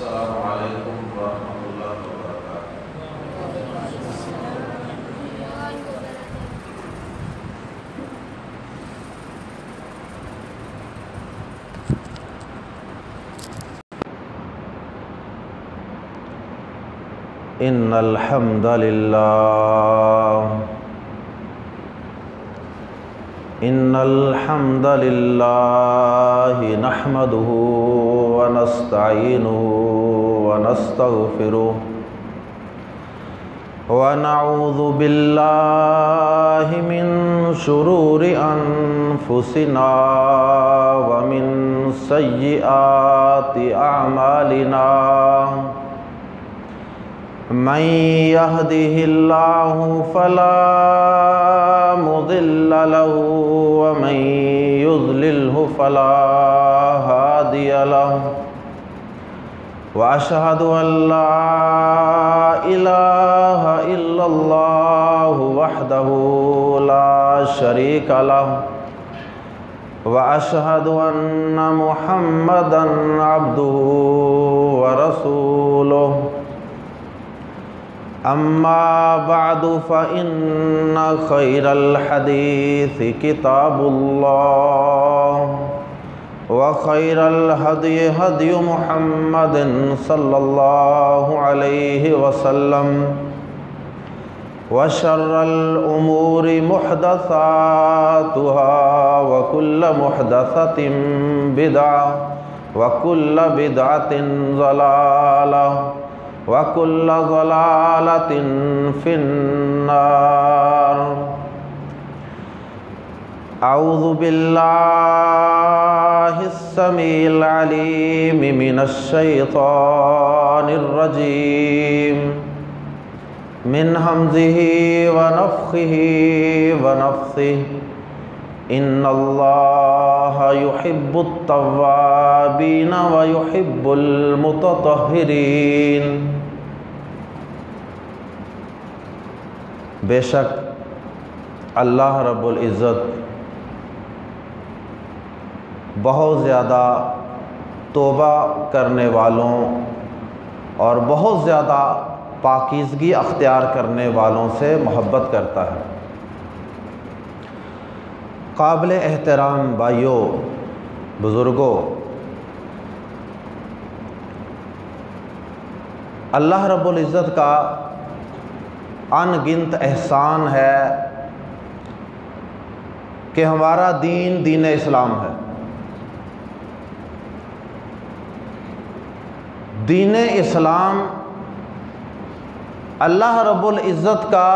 السلام علیکم ورحمۃ اللہ وبرکاتہ۔ ان الحمد للہ نحمده ونستعینه ونستغفره ونعوذ باللہ من شرور انفسنا ومن سیئات اعمالنا من يهده الله فلا مضل له ومن يضلله فلا هادي له وأشهد أن لا إله إلا الله وحده لا شريك له وأشهد أن محمدًا عبده ورسوله أما بعد فإن خير الحديث كتاب الله وخير الهدي هدي محمد صلى الله عليه وسلم وشر الأمور محدثاتها وكل محدثة بدعة وكل بدعة ضلالة وَكُلَّ ضَلَالَةٍ فِي النَّارِ۔ اعوذ باللہ السمیع العلیم من الشیطان الرجیم من ہمزہ ونفخہ ونفثہ ان اللہ یحب التوابین ویحب المتطہرین۔ بے شک اللہ رب العزت بہت زیادہ توبہ کرنے والوں اور بہت زیادہ پاکیزگی اختیار کرنے والوں سے محبت کرتا ہے۔ قابل احترام بھائیوں، بزرگوں، اللہ رب العزت کا ان گنت احسان ہے کہ ہمارا دین دین اسلام ہے۔ دین اسلام اللہ رب العزت کا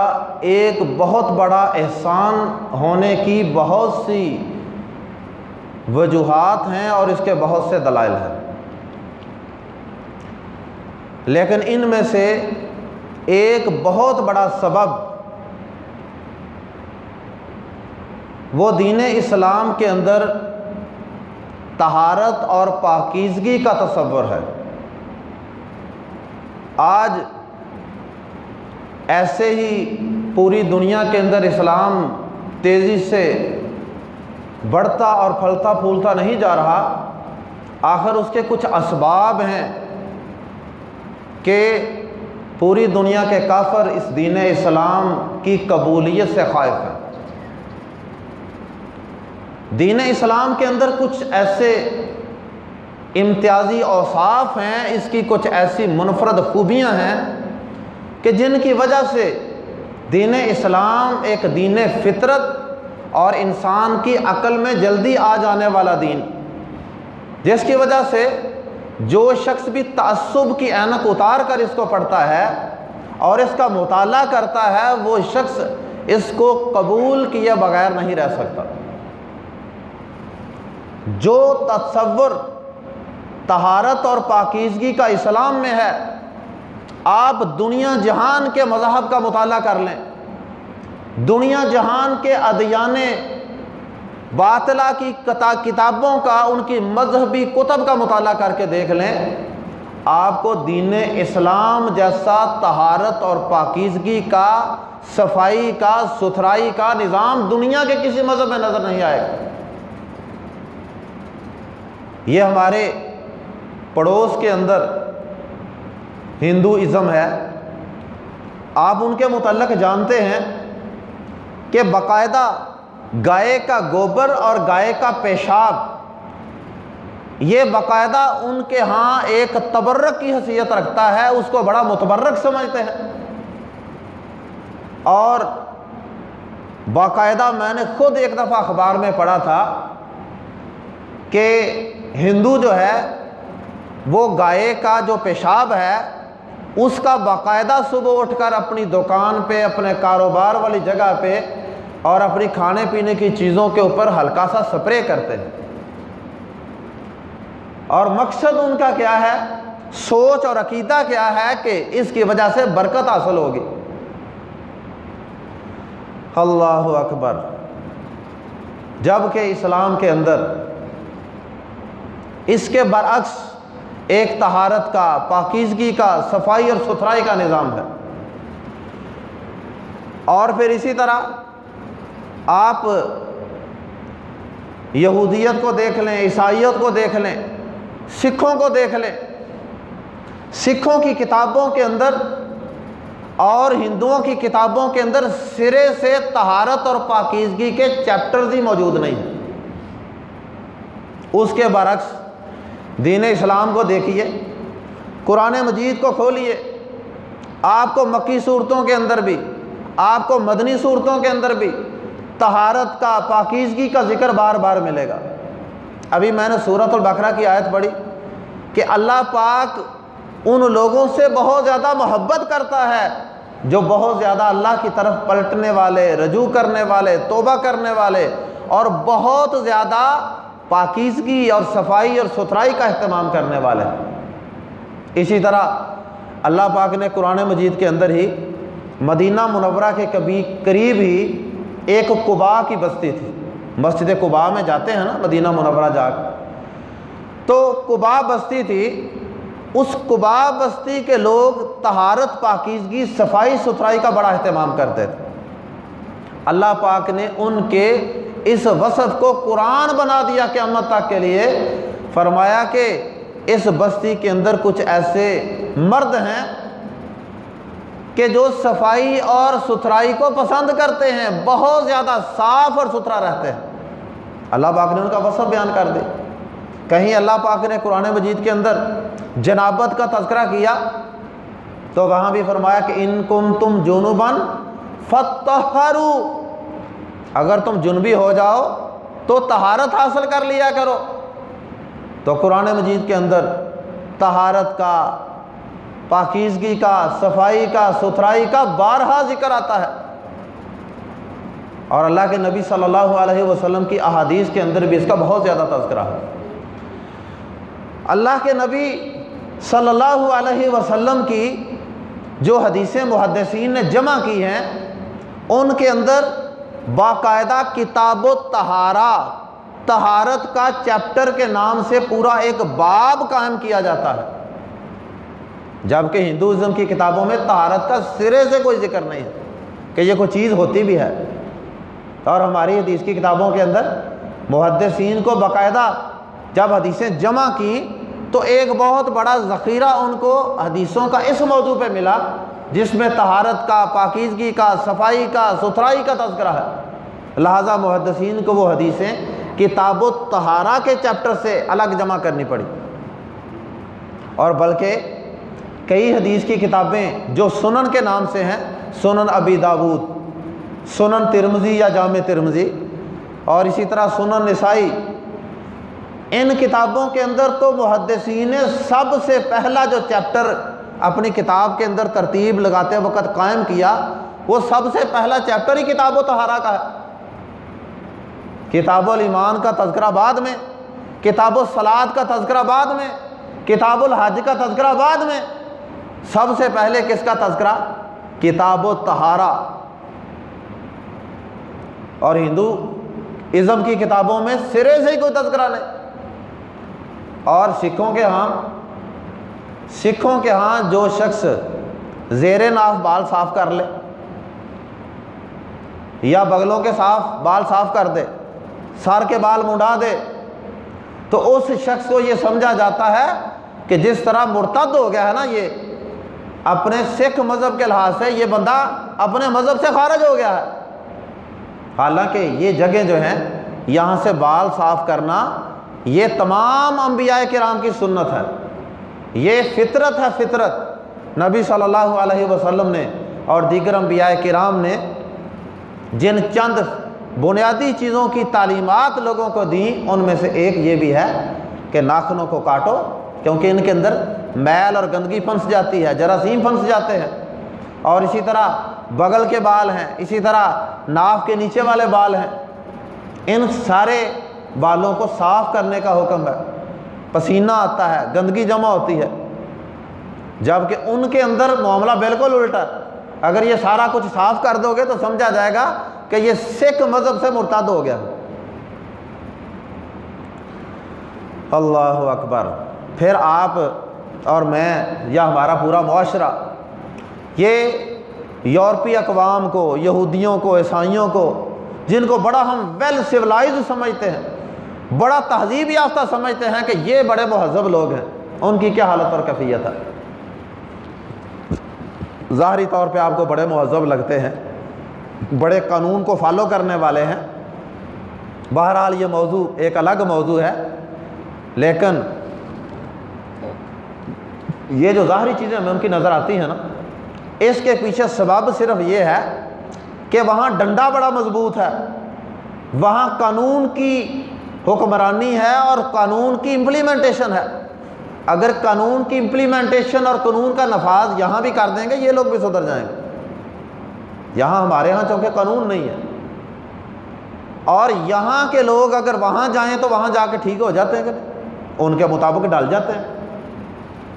ایک بہت بڑا احسان ہونے کی بہت سی وجوہات ہیں اور اس کے بہت سے دلائل ہیں، لیکن ان میں سے ایک بہت بڑا سبب وہ دین اسلام کے اندر طہارت اور پاکیزگی کا تصور ہے۔ آج ایسے ہی پوری دنیا کے اندر اسلام تیزی سے بڑھتا اور پھلتا پھولتا نہیں جا رہا، آخر اس کے کچھ اسباب ہیں کہ پوری دنیا کے کافر اس دین اسلام کی قبولیت سے خائف ہیں۔ دین اسلام کے اندر کچھ ایسے امتیازی اوصاف ہیں، اس کی کچھ ایسی منفرد خوبیاں ہیں کہ جن کی وجہ سے دین اسلام ایک دین فطرت اور انسان کی عقل میں جلدی آ جانے والا دین، جس کی وجہ سے جو شخص بھی تعصب کی عینک اتار کر اس کو پڑھتا ہے اور اس کا مطالعہ کرتا ہے، وہ شخص اس کو قبول کیے بغیر نہیں رہ سکتا۔ جو تصور طہارت اور پاکیزگی کا اسلام میں ہے، آپ دنیا جہان کے مذاہب کا مطالعہ کر لیں، دنیا جہان کے ادیان باطلہ کی کتابوں کا، ان کی مذہبی کتب کا مطالعہ کر کے دیکھ لیں، آپ کو دین اسلام جیسا طہارت اور پاکیزگی کا، صفائی کا، ستھرائی کا نظام دنیا کے کسی مذہب میں نظر نہیں آئے گا۔ یہ ہمارے پڑوس کے اندر ہندوازم ہے، آپ ان کے متعلق جانتے ہیں کہ باقاعدہ گائے کا گوبر اور گائے کا پیشاب یہ باقاعدہ ان کے ہاں ایک تبرک کی حیثیت رکھتا ہے، اس کو بڑا متبرک سمجھتے ہیں۔ اور باقاعدہ میں نے خود ایک دفعہ اخبار میں پڑھا تھا کہ ہندو جو ہے وہ گائے کا جو پیشاب ہے اس کا باقاعدہ صبح اٹھ کر اپنی دکان پہ، اپنے کاروبار والی جگہ پہ اور اپنی کھانے پینے کی چیزوں کے اوپر ہلکا سا سپرے کرتے ہیں، اور مقصد ان کا کیا ہے، سوچ اور عقیدہ کیا ہے کہ اس کی وجہ سے برکت حاصل ہوگی۔ اللہ اکبر۔ جبکہ اسلام کے اندر اس کے برعکس ایک طہارت کا، پاکیزگی کا، صفائی اور ستھرائی کا نظام ہے۔ اور پھر اسی طرح آپ یہودیت کو دیکھ لیں، عیسائیت کو دیکھ لیں، سکھوں کو دیکھ لیں، سکھوں کی کتابوں کے اندر اور ہندوؤں کی کتابوں کے اندر سرے سے طہارت اور پاکیزگی کے چیپٹرز ہی موجود نہیں ہیں۔ اس کے برعکس دین اسلام کو دیکھیے، قرآن مجید کو کھولیے، آپ کو مکی صورتوں کے اندر بھی، آپ کو مدنی صورتوں کے اندر بھی طہارت کا، پاکیزگی کا ذکر بار بار ملے گا۔ ابھی میں نے سورۃ البقرہ کی آیت پڑھی کہ اللہ پاک ان لوگوں سے بہت زیادہ محبت کرتا ہے جو بہت زیادہ اللہ کی طرف پلٹنے والے، رجوع کرنے والے، توبہ کرنے والے اور بہت زیادہ پاکیزگی اور صفائی اور ستھرائی کا اہتمام کرنے والے۔ اسی طرح اللہ پاک نے قرآن مجید کے اندر ہی مدینہ منورہ کے قریب ہی ایک قباء کی بستی تھی، مسجد قباء میں جاتے ہیں نا مدینہ منورہ جا کے، تو قباء بستی تھی، اس قباء بستی کے لوگ طہارت، پاکیزگی، صفائی ستھرائی کا بڑا اہتمام کرتے تھے۔ اللہ پاک نے ان کے اس وصف کو قرآن بنا دیا قیامت تک کے لیے، فرمایا کہ اس بستی کے اندر کچھ ایسے مرد ہیں کہ جو صفائی اور ستھرائی کو پسند کرتے ہیں، بہت زیادہ صاف اور ستھرا رہتے ہیں۔ اللہ پاک نے ان کا وصف بیان کر دیا۔ کہیں اللہ پاک نے قرآن مجید کے اندر جنابت کا تذکرہ کیا تو وہاں بھی فرمایا کہ ان کنتم جنبا فطہروا، اگر تم جنبی ہو جاؤ تو طہارت حاصل کر لیا کرو۔ تو قرآن مجید کے اندر طہارت کا، پاکیزگی کا، صفائی کا، ستھرائی کا بارہا ذکر آتا ہے، اور اللہ کے نبی صلی اللہ علیہ وسلم کی احادیث کے اندر بھی اس کا بہت زیادہ تذکرہ ہے۔ اللہ کے نبی صلی اللہ علیہ وسلم کی جو حدیثیں محدثین نے جمع کی ہیں ان کے اندر باقاعدہ کتاب الطہارہ، طہارت کا چیپٹر کے نام سے پورا ایک باب قائم کیا جاتا ہے، جبکہ ہندوازم کی کتابوں میں طہارت کا سرے سے کوئی ذکر نہیں ہے کہ یہ کوئی چیز ہوتی بھی ہے۔ اور ہماری حدیث کی کتابوں کے اندر محدثین کو باقاعدہ جب حدیثیں جمع کی تو ایک بہت بڑا ذخیرہ ان کو حدیثوں کا اس موضوع پہ ملا جس میں طہارت کا، پاکیزگی کا، صفائی کا، ستھرائی کا تذکرہ ہے۔ لہٰذا محدثین کو وہ حدیثیں کتاب الطہارہ کے چیپٹر سے الگ جمع کرنی پڑی، اور بلکہ کئی حدیث کی کتابیں جو سنن کے نام سے ہیں، سنن ابی داود، سنن ترمذی یا جامع ترمذی، اور اسی طرح سنن نسائی، ان کتابوں کے اندر تو محدثین نے سب سے پہلا جو چیپٹر اپنی کتاب کے اندر ترتیب لگاتے وقت قائم کیا وہ سب سے پہلا چیپٹر ہی کتاب الطہارہ کا ہے۔ کتاب الایمان کا تذکرہ بعد میں، کتاب الصلاۃ کا تذکرہ بعد میں، کتاب الحج کا تذکرہ بعد میں، سب سے پہلے کس کا تذکرہ؟ کتاب الطہارہ۔ اور ہندوازم کی کتابوں میں سرے سے ہی کوئی تذکرہ نہیں۔ اور سکھوں کے ہاں جو شخص زیر ناف بال صاف کر لے یا بغلوں کے بال صاف کر دے، سر کے بال منڈا دے، تو اس شخص کو یہ سمجھا جاتا ہے کہ جس طرح مرتد ہو گیا ہے نا، اپنے سکھ مذہب کے لحاظ سے یہ بندہ اپنے مذہب سے خارج ہو گیا ہے، حالانکہ یہ جگہ جو ہیں یہاں سے بال صاف کرنا یہ تمام انبیاء کرام کی سنت ہے، یہ فطرت ہے، فطرت نبی صلی اللہ علیہ وسلم نے اور دیگر انبیاء کرام نے جن چند بنیادی چیزوں کی تعلیمات لوگوں کو دیں ان میں سے ایک یہ بھی ہے کہ ناخنوں کو کاٹو، کیونکہ ان کے اندر میل اور گندگی پھنس جاتی ہے، جراثیم پھنس جاتے ہیں، اور اسی طرح بغل کے بال ہیں، اسی طرح ناف کے نیچے والے بال ہیں، ان سارے بالوں کو صاف کرنے کا حکم ہے۔ پسینہ آتا ہے، گندگی جمع ہوتی ہے، جبکہ ان کے اندر معاملہ بالکل الٹا ہے۔ اگر یہ سارا کچھ صاف کر دو گے تو سمجھا جائے گا کہ یہ سکھ مذہب سے مرتد ہو گیا۔ اللہ اکبر۔ پھر آپ اور میں یا ہمارا پورا معاشرہ یہ یورپی اقوام کو، یہودیوں کو، عیسائیوں کو، جن کو بڑا ہم ویل سیولائزڈ سمجھتے ہیں، بڑا تہذیب یافتہ سمجھتے ہیں کہ یہ بڑے مہذب لوگ ہیں، ان کی کیا حالت اور کیفیت ہے؟ ظاہری طور پہ آپ کو بڑے مہذب لگتے ہیں، بڑے قانون کو فالو کرنے والے ہیں، بہرحال یہ موضوع ایک الگ موضوع ہے، لیکن یہ جو ظاہری چیزیں ہمیں ان کی نظر آتی ہیں نا، اس کے پیچھے سبب صرف یہ ہے کہ وہاں ڈنڈا بڑا مضبوط ہے، وہاں قانون کی حکمرانی ہے اور قانون کی امپلیمنٹیشن ہے۔ اگر قانون کی امپلیمنٹیشن اور قانون کا نفاذ یہاں بھی کر دیں گے یہ لوگ بھی سدھر جائیں گے۔ یہاں ہمارے ہاں چونکہ قانون نہیں ہے، اور یہاں کے لوگ اگر وہاں جائیں تو وہاں جا کے ٹھیک ہو جاتے ہیں کہ ان کے مطابق ڈال جاتے ہیں۔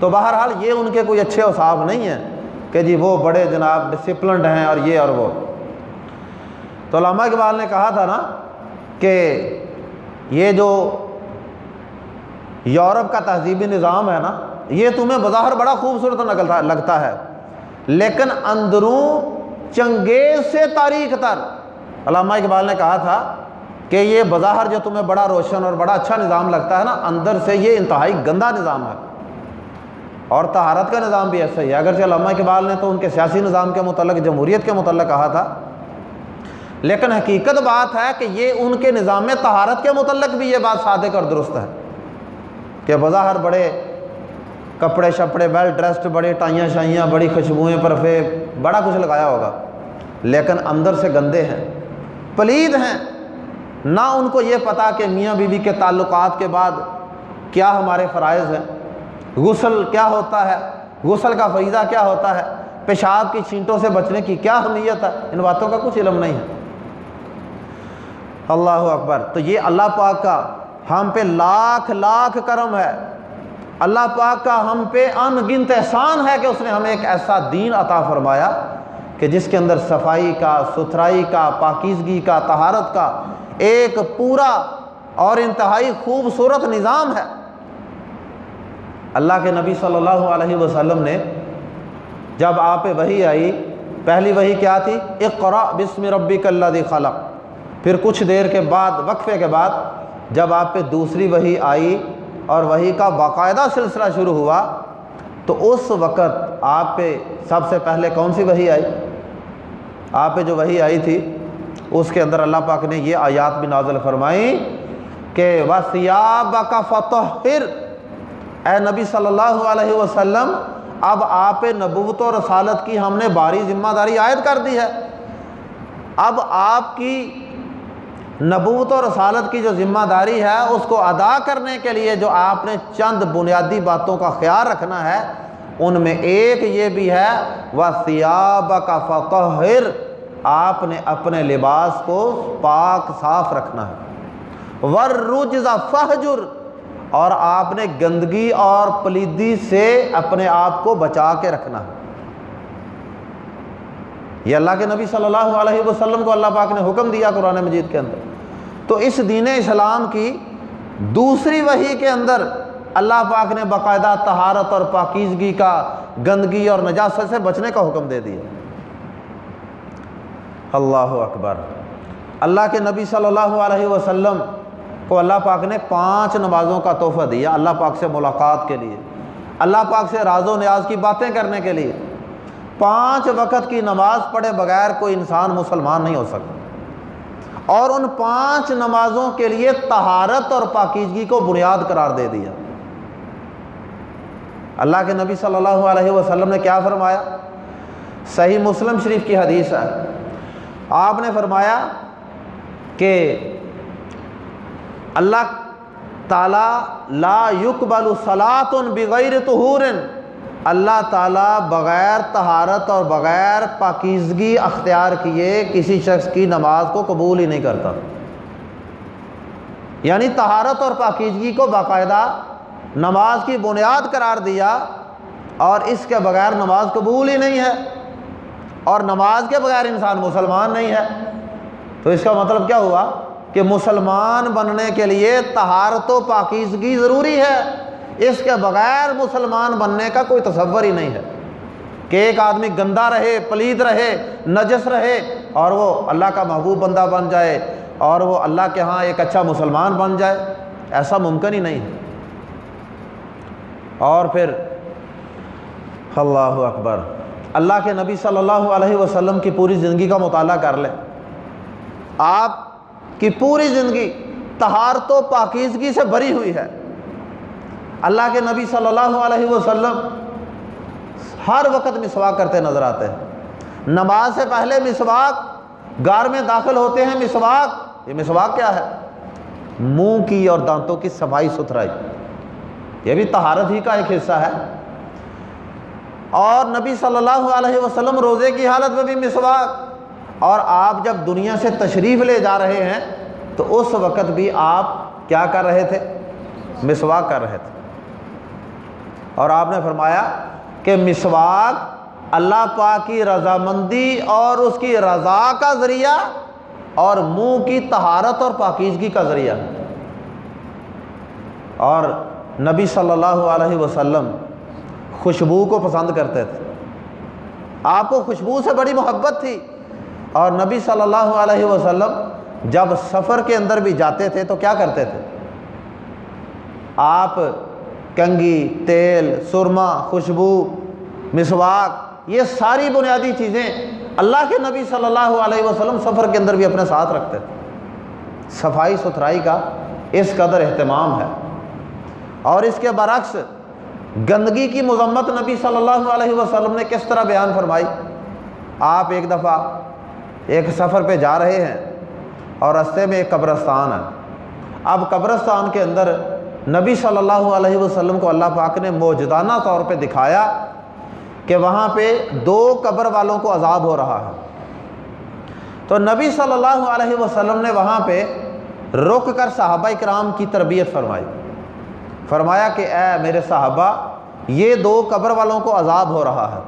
تو بہرحال یہ ان کے کوئی اچھے اوصاف نہیں ہیں کہ جی وہ بڑے جناب ڈسپلنڈ ہیں اور یہ اور وہ۔ تو علامہ اقبال نے کہا تھا نا کہ یہ جو یورپ کا تہذیبی نظام ہے نا، یہ تمہیں بظاہر بڑا خوبصورت لگتا ہے، لیکن اندروں چنگیز سے تاریک تر۔ علامہ اقبال نے کہا تھا کہ یہ بظاہر جو تمہیں بڑا روشن اور بڑا اچھا نظام لگتا ہے نا، اندر سے یہ انتہائی گندا نظام ہے۔ اور طہارت کا نظام بھی ایسا ہی ہے، اگرچہ علامہ اقبال نے تو ان کے سیاسی نظام کے متعلق، جمہوریت کے متعلق کہا تھا، لیکن حقیقت بات ہے کہ یہ ان کے نظام طہارت کے متعلق بھی یہ بات صادق اور درست ہے کہ بظاہر بڑے کپڑے شپڑے ویل ڈریسڈ، بڑی ٹائیاں شائیاں، بڑی خوشبوئیں، پرفے، بڑا کچھ لگایا ہوگا، لیکن اندر سے گندے ہیں، پلید ہیں۔ نہ ان کو یہ پتا کہ میاں بیوی کے تعلقات کے بعد کیا ہمارے فرائض ہیں، غسل کیا ہوتا ہے، غسل کا فریضہ کیا ہوتا ہے، پیشاب کی چھینٹوں سے بچنے کی کیا اہمیت ہے، ان باتوں کا کچھ علم نہیں ہے۔ اللہ اکبر۔ تو یہ اللہ پاک کا ہم پہ لاکھ لاکھ کرم ہے، اللہ پاک کا ہم پہ ان گنت احسان ہے کہ اس نے ہمیں ایک ایسا دین عطا فرمایا کہ جس کے اندر صفائی کا، ستھرائی کا، پاکیزگی کا، طہارت کا ایک پورا اور انتہائی خوبصورت نظام ہے۔ اللہ کے نبی صلی اللہ علیہ وسلم نے جب آپ پہ وحی آئی، پہلی وحی کیا تھی؟ اقرأ بسم ربک الذی خلق۔ پھر کچھ دیر کے بعد، وقفے کے بعد، جب آپ پہ دوسری وحی آئی اور وحی کا باقاعدہ سلسلہ شروع ہوا، تو اس وقت آپ پہ سب سے پہلے کون سی وحی آئی؟ آپ پہ جو وحی آئی تھی اس کے اندر اللہ پاک نے یہ آیات بھی نازل فرمائیں کہ وَثِيَابَكَ فَطَهِّرْ، اے نبی صلی اللہ علیہ وسلم اب آپ نبوت و رسالت کی ہم نے باری ذمہ داری عائد کر دی ہے۔ اب آپ کی نبوت و رسالت کی جو ذمہ داری ہے اس کو ادا کرنے کے لیے جو آپ نے چند بنیادی باتوں کا خیال رکھنا ہے، ان میں ایک یہ بھی ہے وَثِيَابَكَ فَطَهِّرْ، آپ نے اپنے لباس کو پاک صاف رکھنا ہے، وَالرُّجْزَ فَاهْجُرْ، اور آپ نے گندگی اور پلیدی سے اپنے آپ کو بچا کے رکھنا ہے۔ یہ اللہ کے نبی صلی اللہ علیہ وسلم کو اللہ پاک نے حکم دیا قرآن مجید کے اندر۔ تو اس دین اسلام کی دوسری وحی کے اندر اللہ پاک نے باقاعدہ طہارت اور پاکیزگی کا، گندگی اور نجاست سے بچنے کا حکم دے دیا۔ اللہ اکبر۔ اللہ کے نبی صلی اللہ علیہ وسلم کو اللہ پاک نے 5 نمازوں کا تحفہ دیا، اللہ پاک سے ملاقات کے لیے، اللہ پاک سے راز و نیاز کی باتیں کرنے کے لیے۔ 5 وقت کی نماز پڑھے بغیر کوئی انسان مسلمان نہیں ہو سکتا، اور ان 5 نمازوں کے لیے طہارت اور پاکیزگی کو بنیاد قرار دے دیا۔ اللہ کے نبی صلی اللہ علیہ وسلم نے کیا فرمایا؟ صحیح مسلم شریف کی حدیث ہے، آپ نے فرمایا کہ اللہ تعالیٰ لا یقبل صلاۃ بغیر طہور، اللہ تعالیٰ بغیر طہارت اور بغیر پاکیزگی اختیار کیے کسی شخص کی نماز کو قبول ہی نہیں کرتا۔ یعنی طہارت اور پاکیزگی کو باقاعدہ نماز کی بنیاد قرار دیا، اور اس کے بغیر نماز قبول ہی نہیں ہے، اور نماز کے بغیر انسان مسلمان نہیں ہے۔ تو اس کا مطلب کیا ہوا کہ مسلمان بننے کے لیے طہارت و پاکیزگی ضروری ہے، اس کے بغیر مسلمان بننے کا کوئی تصور ہی نہیں ہے کہ ایک آدمی گندا رہے، پلید رہے، نجس رہے اور وہ اللہ کا محبوب بندہ بن جائے اور وہ اللہ کے ہاں ایک اچھا مسلمان بن جائے، ایسا ممکن ہی نہیں ہے۔ اور پھر اللہ اکبر، اللہ کے نبی صلی اللہ علیہ وسلم کی پوری زندگی کا مطالعہ کر لیں، آپ کی پوری زندگی طہارت و پاکیزگی سے بھری ہوئی ہے۔ اللہ کے نبی صلی اللہ علیہ وسلم ہر وقت مسواک کرتے نظر آتے ہیں، نماز سے پہلے مسواک، گھر میں داخل ہوتے ہیں مسواک۔ یہ مسواک کیا ہے؟ منہ کی اور دانتوں کی صفائی ستھرائی، یہ بھی طہارت ہی کا ایک حصہ ہے۔ اور نبی صلی اللہ علیہ وسلم روزے کی حالت میں بھی مسواک، اور آپ جب دنیا سے تشریف لے جا رہے ہیں تو اس وقت بھی آپ کیا کر رہے تھے؟ مسواک کر رہے تھے۔ اور آپ نے فرمایا کہ مسواک اللہ پاک کی رضامندی اور اس کی رضا کا ذریعہ اور منہ کی طہارت اور پاکیزگی کا ذریعہ۔ اور نبی صلی اللہ علیہ وسلم خوشبو کو پسند کرتے تھے، آپ کو خوشبو سے بڑی محبت تھی، اور نبی صلی اللہ علیہ وسلم جب سفر کے اندر بھی جاتے تھے تو کیا کرتے تھے؟ آپ کنگھی، تیل، سرما، خوشبو، مسواک، یہ ساری بنیادی چیزیں اللہ کے نبی صلی اللہ علیہ وسلم سفر کے اندر بھی اپنے ساتھ رکھتے تھے۔ صفائی ستھرائی کا اس قدر اہتمام ہے۔ اور اس کے برعکس گندگی کی مذمت نبی صلی اللہ علیہ وسلم نے کس طرح بیان فرمائی؟ آپ ایک دفعہ ایک سفر پہ جا رہے ہیں اور راستے میں ایک قبرستان ہے۔ اب قبرستان کے اندر نبی صلی اللہ علیہ وسلم کو اللہ پاک نے موجزانہ طور پہ دکھایا کہ وہاں پہ 2 قبر والوں کو عذاب ہو رہا ہے۔ تو نبی صلی اللہ علیہ وسلم نے وہاں پہ رک کر صحابہ کرام کی تربیت فرمائی، فرمایا کہ اے میرے صحابہ، یہ 2 قبر والوں کو عذاب ہو رہا ہے،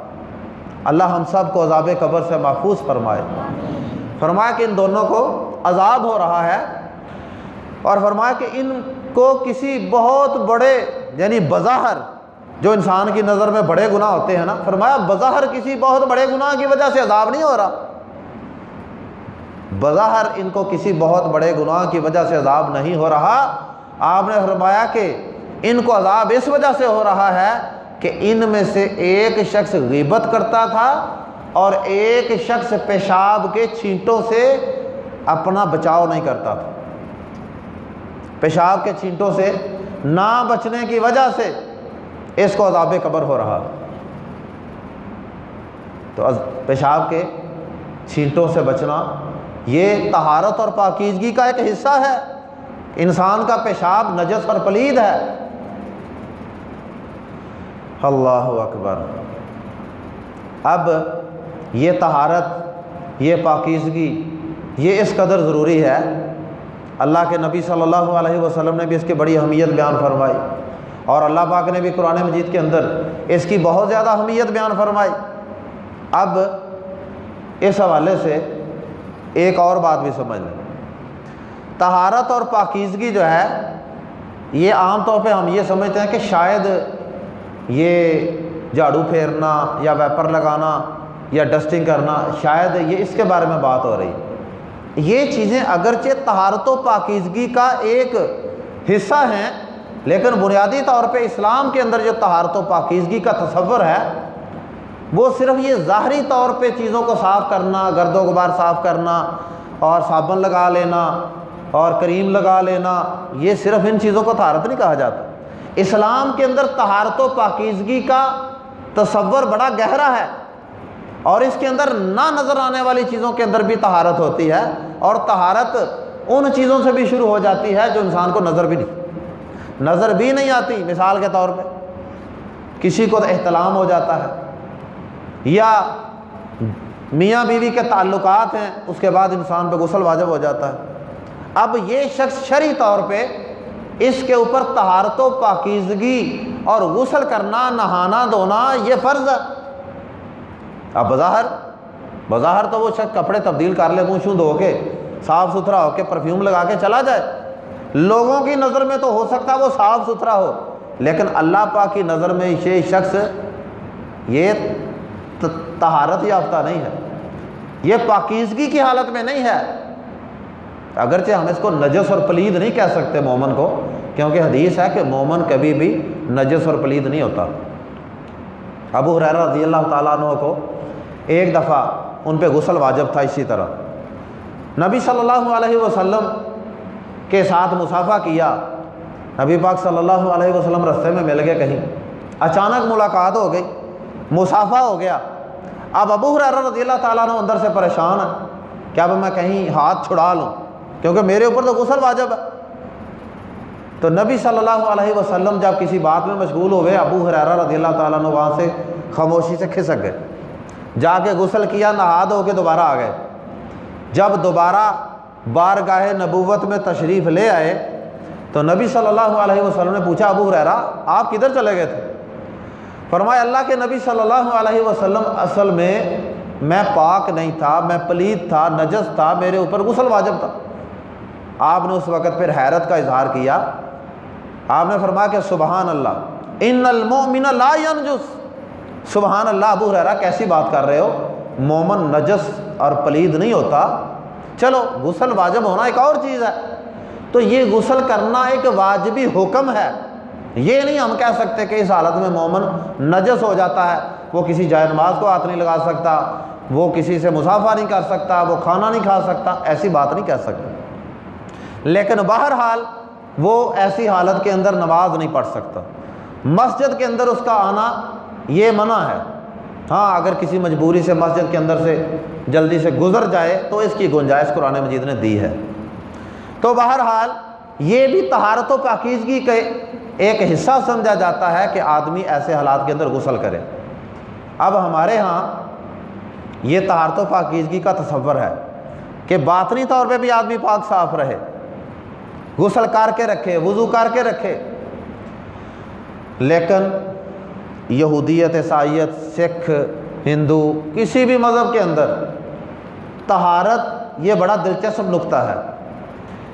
اللہ ہم سب کو عذاب قبر سے محفوظ فرمائے۔ فرمایا کہ ان دونوں کو عذاب ہو رہا ہے، اور فرمایا کہ ان کو کسی بہت بڑے، یعنی بظاہر جو انسان کی نظر میں بڑے گناہ ہوتے ہیں نا، فرمایا بظاہر کسی بہت بڑے گناہ کی وجہ سے عذاب نہیں ہو رہا، بظاہر ان کو کسی بہت بڑے گناہ کی وجہ سے عذاب نہیں ہو رہا۔ آپ نے فرمایا کہ ان کو عذاب اس وجہ سے ہو رہا ہے کہ ان میں سے ایک شخص غیبت کرتا تھا اور ایک شخص پیشاب کے چھینٹوں سے اپنا بچاؤ نہیں کرتا تھا۔ پیشاب کے چھینٹوں سے نہ بچنے کی وجہ سے اس کو عذاب قبر ہو رہا۔ تو پیشاب کے چھینٹوں سے بچنا یہ طہارت اور پاکیزگی کا ایک حصہ ہے۔ انسان کا پیشاب نجس اور پلید ہے۔ اللہ اکبر۔ اب یہ طہارت، یہ پاکیزگی، یہ اس قدر ضروری ہے، اللہ کے نبی صلی اللہ علیہ وسلم نے بھی اس کی بڑی اہمیت بیان فرمائی، اور اللہ پاک نے بھی قرآن مجید کے اندر اس کی بہت زیادہ اہمیت بیان فرمائی۔ اب اس حوالے سے ایک اور بات بھی سمجھ لیں، طہارت اور پاکیزگی جو ہے یہ عام طور پہ ہم یہ سمجھتے ہیں کہ شاید یہ جھاڑو پھیرنا یا ویپر لگانا یا ڈسٹنگ کرنا، شاید یہ اس کے بارے میں بات ہو رہی ہے۔ یہ چیزیں اگرچہ طہارت و پاکیزگی کا ایک حصہ ہیں، لیکن بنیادی طور پہ اسلام کے اندر جو طہارت و پاکیزگی کا تصور ہے وہ صرف یہ ظاہری طور پہ چیزوں کو صاف کرنا، گرد و غبار صاف کرنا اور صابن لگا لینا اور کریم لگا لینا، یہ صرف ان چیزوں کو طہارت نہیں کہا جاتا۔ اسلام کے اندر طہارت و پاکیزگی کا تصور بڑا گہرا ہے، اور اس کے اندر نہ نظر آنے والی چیزوں کے اندر بھی طہارت ہوتی ہے، اور طہارت ان چیزوں سے بھی شروع ہو جاتی ہے جو انسان کو نظر بھی نہیں آتی۔ مثال کے طور پہ کسی کو احتلام ہو جاتا ہے، یا میاں بیوی کے تعلقات ہیں، اس کے بعد انسان پہ غسل واجب ہو جاتا ہے۔ اب یہ شخص شرعی طور پہ اس کے اوپر طہارت و پاکیزگی اور غسل کرنا، نہانا دھونا یہ فرض ہے۔ اب بظاہر تو وہ شخص کپڑے تبدیل کر لے، منہ شوں دھو کے صاف ستھرا ہو کے پرفیوم لگا کے چلا جائے، لوگوں کی نظر میں تو ہو سکتا ہے وہ صاف ستھرا ہو، لیکن اللہ پاک کی نظر میں یہ شخص یہ طہارت یافتہ نہیں ہے، یہ پاکیزگی کی حالت میں نہیں ہے۔ اگرچہ ہم اس کو نجس اور پلید نہیں کہہ سکتے مومن کو، کیونکہ حدیث ہے کہ مومن کبھی بھی نجس اور پلید نہیں ہوتا۔ ابو ہریرہ رضی اللہ تعالیٰ عنہ کو ایک دفعہ ان پہ غسل واجب تھا، اسی طرح نبی صلی اللہ علیہ وسلم کے ساتھ مصافحہ کیا، نبی پاک صلی اللہ علیہ وسلم رستے میں مل گئے، کہیں اچانک ملاقات ہو گئی، مصافحہ ہو گیا۔ اب ابو ہریرہ رضی اللہ تعالیٰ عنہ اندر سے پریشان ہے کہ اب میں کہیں ہاتھ چھڑا لوں، کیونکہ میرے اوپر تو غسل واجب ہے۔ تو نبی صلی اللہ علیہ وسلم جب کسی بات میں مشغول ہوئے، ابو ہریرہ رضی اللہ تعالیٰ عنہ وہاں سے خاموشی سے کھسک گئے، جا کے غسل کیا، نہا دھو کے دوبارہ آ گئے۔ جب دوبارہ بارگاہ نبوت میں تشریف لے آئے تو نبی صلی اللہ علیہ وسلم نے پوچھا، ابو ہریرہ آپ کدھر چلے گئے تھے؟ فرمایا اللہ کے نبی صلی اللہ علیہ وسلم اصل میں پاک نہیں تھا، میں پلید تھا، نجس تھا، میرے اوپر غسل واجب تھا۔ آپ نے اس وقت پھر حیرت کا اظہار کیا، آپ نے فرمایا کہ سبحان اللہ ان المؤمن لا ینجس، سبحان اللہ ابو ہریرہ کیسی بات کر رہے ہو، مومن نجس اور پلید نہیں ہوتا، چلو غسل واجب ہونا ایک اور چیز ہے۔ تو یہ غسل کرنا ایک واجبی حکم ہے، یہ نہیں ہم کہہ سکتے کہ اس حالت میں مومن نجس ہو جاتا ہے، وہ کسی جائے نماز کو ہاتھ نہیں لگا سکتا، وہ کسی سے مصافحہ نہیں کر سکتا، وہ کھانا نہیں کھا سکتا، ایسی بات نہیں کہہ سکتے، لیکن بہرحال وہ ایسی حالت کے اندر نماز نہیں پڑھ سکتا۔ مسجد کے اندر اس کا آنا یہ منع ہے، ہاں اگر کسی مجبوری سے مسجد کے اندر سے جلدی سے گزر جائے تو اس کی گنجائش قرآن مجید نے دی ہے۔ تو بہرحال یہ بھی طہارت و پاکیزگی کے ایک حصہ سمجھا جاتا ہے کہ آدمی ایسے حالات کے اندر غسل کرے۔ اب ہمارے ہاں یہ طہارت و پاکیزگی کا تصور ہے کہ باطنی طور پہ بھی آدمی پاک صاف رہے، غسل کر کے رکھے، وضو کر کے رکھے، لیکن یہودیت، عیسائیت، سکھ، ہندو، کسی بھی مذہب کے اندر طہارت یہ بڑا دلچسپ نقطہ ہے۔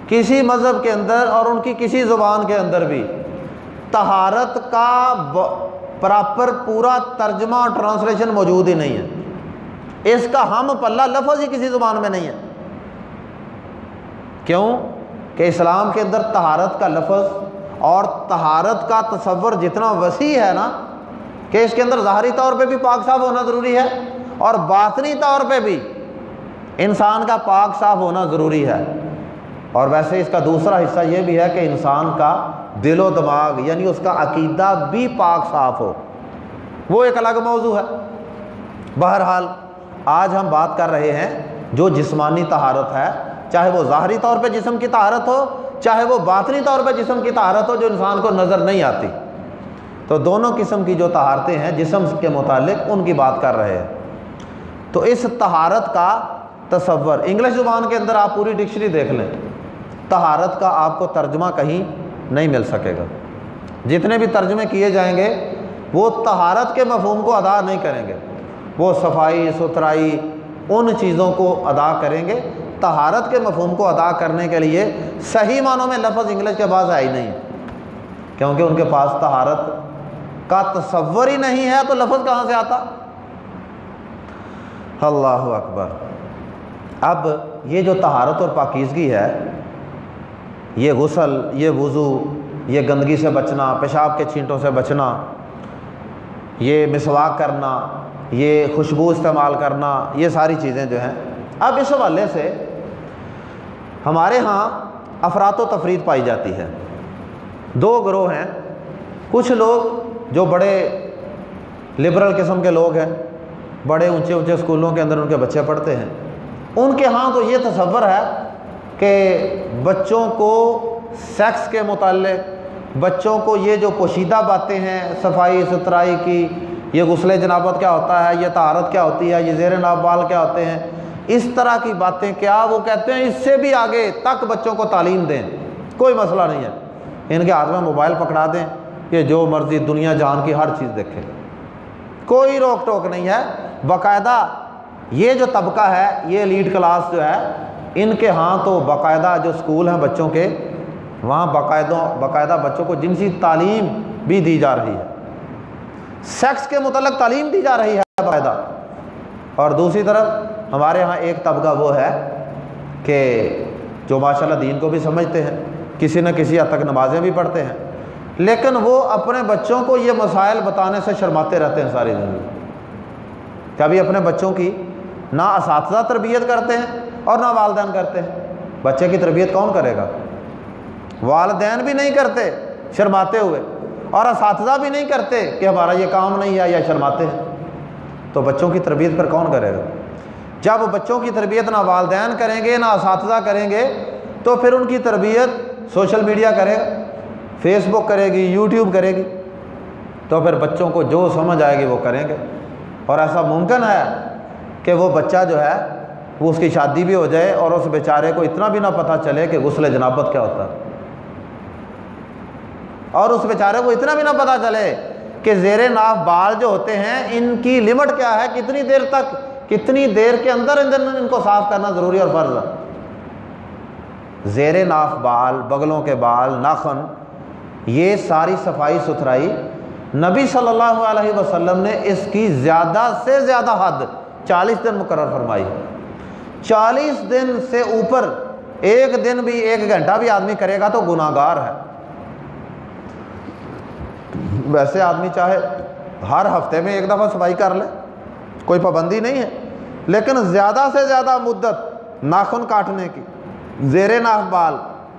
کسی مذہب کے اندر اور ان کی کسی زبان کے اندر بھی طہارت کا پراپر پورا ترجمہ اور ٹرانسلیشن موجود ہی نہیں ہے، اس کا ہم پلہ لفظ ہی کسی زبان میں نہیں ہے۔ کیوں کہ اسلام کے اندر طہارت کا لفظ اور طہارت کا تصور جتنا وسیع ہے نا، کہ اس کے اندر ظاہری طور پہ بھی پاک صاف ہونا ضروری ہے اور باطنی طور پہ بھی انسان کا پاک صاف ہونا ضروری ہے۔ اور ویسے اس کا دوسرا حصہ یہ بھی ہے کہ انسان کا دل و دماغ یعنی اس کا عقیدہ بھی پاک صاف ہو، وہ ایک الگ موضوع ہے۔ بہرحال آج ہم بات کر رہے ہیں جو جسمانی طہارت ہے، چاہے وہ ظاہری طور پہ جسم کی طہارت ہو، چاہے وہ باطنی طور پہ جسم کی طہارت ہو جو انسان کو نظر نہیں آتی۔ تو دونوں قسم کی جو طہارتیں ہیں جسم کے متعلق ان کی بات کر رہے ہیں۔ تو اس طہارت کا تصور انگلش زبان کے اندر آپ پوری ڈکشنری دیکھ لیں، طہارت کا آپ کو ترجمہ کہیں نہیں مل سکے گا۔ جتنے بھی ترجمے کیے جائیں گے وہ طہارت کے مفہوم کو ادا نہیں کریں گے، وہ صفائی ستھرائی ان چیزوں کو ادا کریں گے۔ طہارت کے مفہوم کو ادا کرنے کے لیے صحیح معنوں میں لفظ انگلش کے پاس ہے ہی نہیں، کیونکہ ان کے پاس طہارت کا تصور ہی نہیں ہے، تو لفظ کہاں سے آتا؟ اللہ اکبر۔ اب یہ جو طہارت اور پاکیزگی ہے، یہ غسل، یہ وضو، یہ گندگی سے بچنا، پیشاب کے چھینٹوں سے بچنا، یہ مسواک کرنا، یہ خوشبو استعمال کرنا، یہ ساری چیزیں جو ہیں۔ اب اس حوالے سے ہمارے ہاں افراط و تفریط پائی جاتی ہے۔ دو گروہ ہیں، کچھ لوگ جو بڑے لبرل قسم کے لوگ ہیں، بڑے اونچے اونچے اسکولوں کے اندر ان کے بچے پڑھتے ہیں، ان کے ہاں تو یہ تصور ہے کہ بچوں کو سیکس کے متعلق، بچوں کو یہ جو پوشیدہ باتیں ہیں صفائی ستھرائی کی، یہ غسل جنابت کیا ہوتا ہے، یہ طہارت کیا ہوتی ہے، یہ زیر ناف بال کیا ہوتے ہیں، اس طرح کی باتیں، کیا وہ کہتے ہیں اس سے بھی آگے تک بچوں کو تعلیم دیں، کوئی مسئلہ نہیں ہے، ان کے ہاتھ میں موبائل پکڑا دیں کہ جو مرضی دنیا جہان کی ہر چیز دیکھیں، کوئی روک ٹوک نہیں ہے۔ باقاعدہ یہ جو طبقہ ہے، یہ ایلیٹ کلاس جو ہے، ان کے ہاں تو باقاعدہ جو اسکول ہیں بچوں کے، وہاں باقاعدہ بچوں کو جنسی تعلیم بھی دی جا رہی ہے، سیکس کے متعلق تعلیم دی جا رہی ہے باقاعدہ۔ اور دوسری طرف ہمارے ہاں ایک طبقہ وہ ہے کہ جو ماشاءاللہ دین کو بھی سمجھتے ہیں، کسی نہ کسی حد تک نمازیں بھی پڑھتے ہیں، لیکن وہ اپنے بچوں کو یہ مسائل بتانے سے شرماتے رہتے ہیں ساری زندگی۔ کبھی اپنے بچوں کی نہ اساتذہ تربیت کرتے ہیں اور نہ والدین کرتے ہیں۔ بچے کی تربیت کون کرے گا؟ والدین بھی نہیں کرتے شرماتے ہوئے، اور اساتذہ بھی نہیں کرتے کہ ہمارا یہ کام نہیں ہے یا شرماتے ہیں، تو بچوں کی تربیت پر کون کرے گا؟ جب بچوں کی تربیت نہ والدین کریں گے نہ اساتذہ کریں گے، تو پھر ان کی تربیت سوشل میڈیا کرے گا، فیس بک کرے گی، یوٹیوب کرے گی، تو پھر بچوں کو جو سمجھ آئے گی وہ کریں گے۔ اور ایسا ممکن ہے کہ وہ بچہ جو ہے وہ اس کی شادی بھی ہو جائے اور اس بیچارے کو اتنا بھی نہ پتہ چلے کہ غسل جنابت کیا ہوتا ہے، اور اس بیچارے کو اتنا بھی نہ پتہ چلے کہ زیر ناف بال جو ہوتے ہیں ان کی لمٹ کیا ہے، کتنی دیر تک، کتنی دیر کے اندر ان کو صاف کرنا ضروری اور فرض ہے۔ زیر ناف بال، بغلوں کے بال، ناخن، یہ ساری صفائی ستھرائی نبی صلی اللہ علیہ وسلم نے اس کی زیادہ سے زیادہ حد 40 دن مقرر فرمائی۔ 40 دن سے اوپر ایک دن بھی، 1 گھنٹہ بھی آدمی کرے گا تو گناہ گار ہے۔ ویسے آدمی چاہے ہر ہفتے میں 1 دفعہ صفائی کر لے، کوئی پابندی نہیں ہے، لیکن زیادہ سے زیادہ مدت ناخن کاٹنے کی، زیر ناف بال،